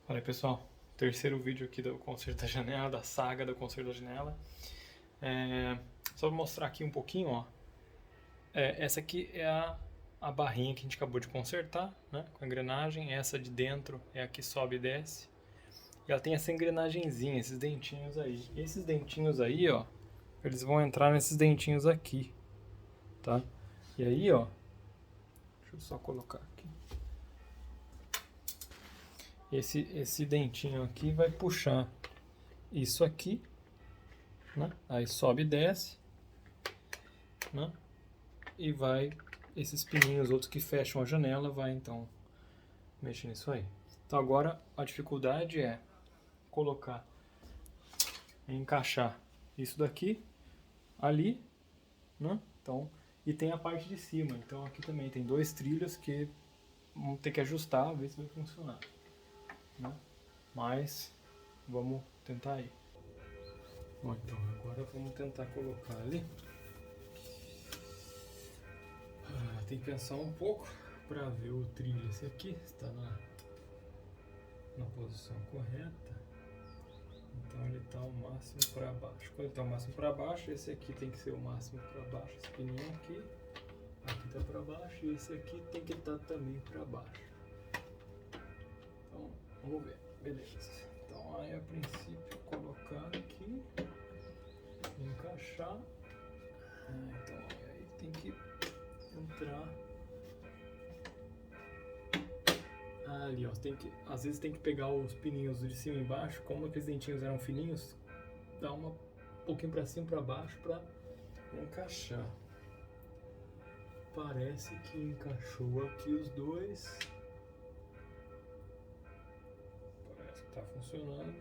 Fala aí, pessoal, terceiro vídeo aqui do conserto da janela, da saga do conserto da janela. Só vou mostrar aqui um pouquinho, ó. Essa aqui é a barrinha que a gente acabou de consertar, né, com a engrenagem. Essa de dentro é a que sobe e desce. E ela tem essa engrenagenzinha, esses dentinhos aí. E esses dentinhos aí, ó, eles vão entrar nesses dentinhos aqui, tá? E aí, ó, deixa eu só colocar aqui. Esse dentinho aqui vai puxar isso aqui, né? Aí sobe e desce, né? E vai, esses pininhos outros que fecham a janela, vai então mexer nisso aí. Então agora a dificuldade é colocar, encaixar isso daqui, ali, né? Então, e tem a parte de cima, então aqui também tem dois trilhos que vamos ter que ajustar, ver se vai funcionar, né? Mas vamos tentar aí. Bom, então agora vamos tentar colocar ali. Tem que pensar um pouco para ver o trilho. Esse aqui está na posição correta, então ele está o máximo para baixo. Quando ele está o máximo para baixo, esse aqui tem que ser o máximo para baixo. Esse pininho aqui está para baixo, e esse aqui tem que estar também para baixo. Então vamos ver, beleza. Então aí a princípio colocar aqui, encaixar. Então aí tem que entrar ali, ó. Às vezes tem que pegar os pininhos de cima e embaixo, como aqueles dentinhos eram fininhos, dá um pouquinho para cima e para baixo para encaixar. Parece que encaixou aqui os dois. Parece que tá funcionando.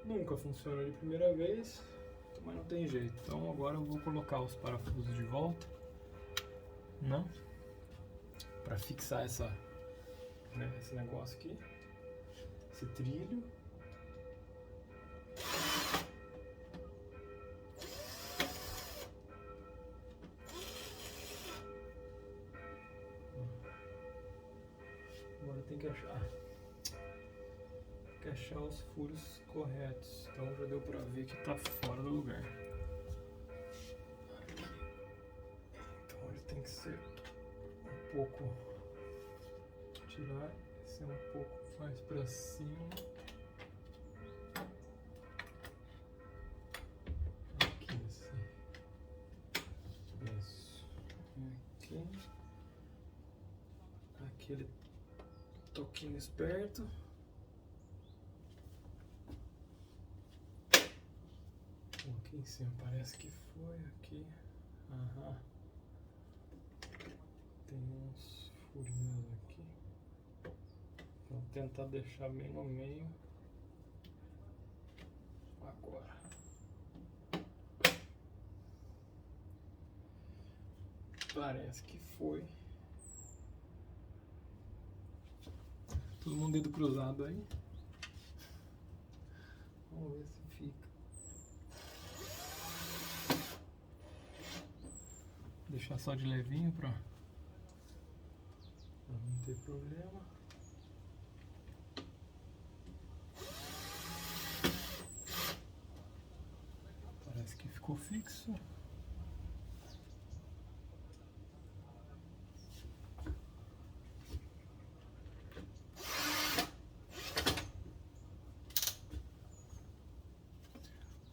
Nunca funciona de primeira vez, mas não tem jeito. Então agora eu vou colocar os parafusos de volta, né? Para fixar esse negócio aqui, esse trilho. Agora tem que achar os furos corretos. Então já deu para ver que tá fora do lugar. Aqui. Então ele tem que ser um pouco, tirar esse um pouco mais para cima. Aqui assim. Isso. Aqui. Aquele toquinho esperto. Aqui em cima parece que foi aqui. Aham. Tem uns furinhos aqui. Vou tentar deixar bem no meio. Agora. Parece que foi. Todo mundo dedo cruzado aí. Vamos ver se fica. Deixar só de levinho pra não ter problema. Parece que ficou fixo.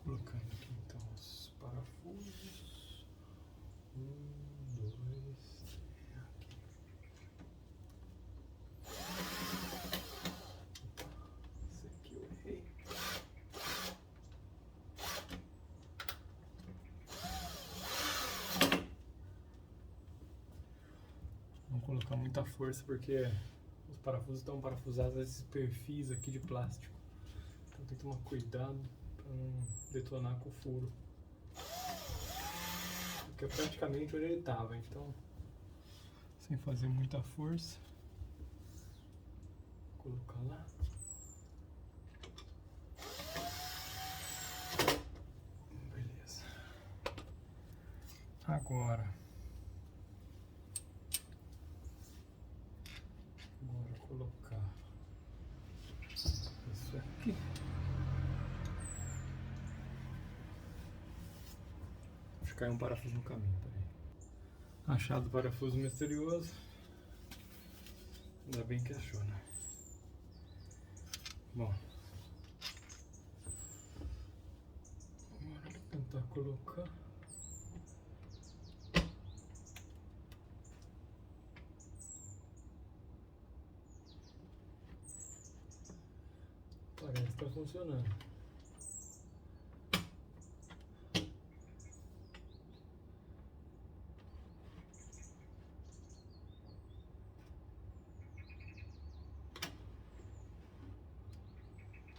Colocando aqui então os parafusos. 1, 2, 3, aqui. Esse aqui eu errei. Não colocar muita força porque os parafusos estão parafusados a esses perfis aqui de plástico. Então tem que tomar cuidado para não detonar com o furo. Porque é praticamente onde ele estava, então sem fazer muita força. Vou colocar lá. Beleza. Agora colocar caiu um parafuso no caminho, peraí. Achado o parafuso misterioso. Ainda bem que achou, né? Bom. Agora tentar colocar. Parece que tá funcionando.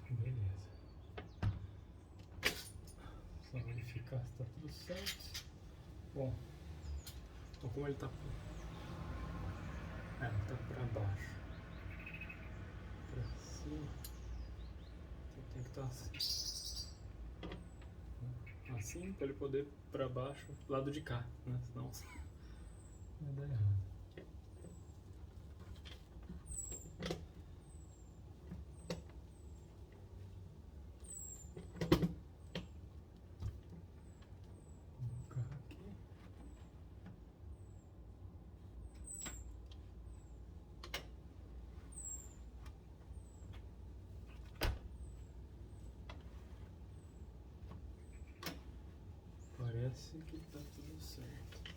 Beleza. Só verificar se tá tudo certo. Bom, então como ele tá... tá pra baixo. Pra cima. Então tem que estar assim. Assim, pra ele poder ir pra baixo, lado de cá, né? Senão vai dar errado. Parece que tá tudo certo.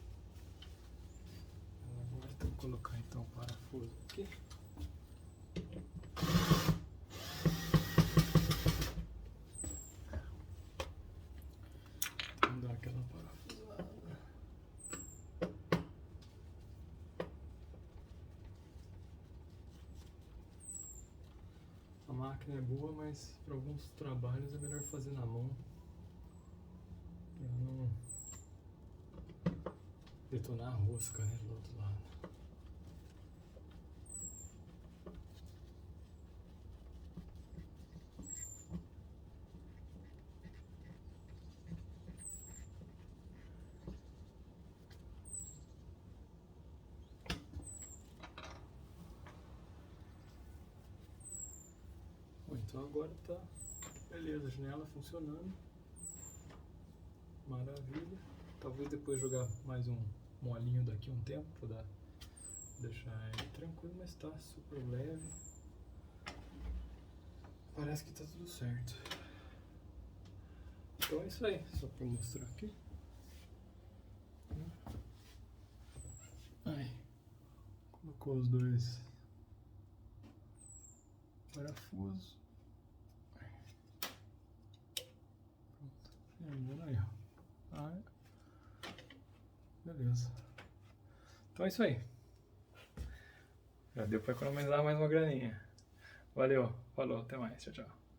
Agora tem que colocar então o parafuso aqui. Vamos dar aquela parafusada. A máquina é boa, mas para alguns trabalhos é melhor fazer na mão. Pra não detonar a rosca, né, do outro lado. Bom, então agora tá beleza, a janela funcionando. Maravilha. Talvez depois jogar mais um molinho daqui um tempo para deixar ele tranquilo, mas tá super leve. Parece que tá tudo certo. Então é isso aí, só para mostrar aqui. Aí, colocou os dois parafusos. Pronto, aí, ó. Aí. Beleza. Então é isso aí. Já deu para economizar mais uma graninha. Valeu, falou, até mais, tchau, tchau.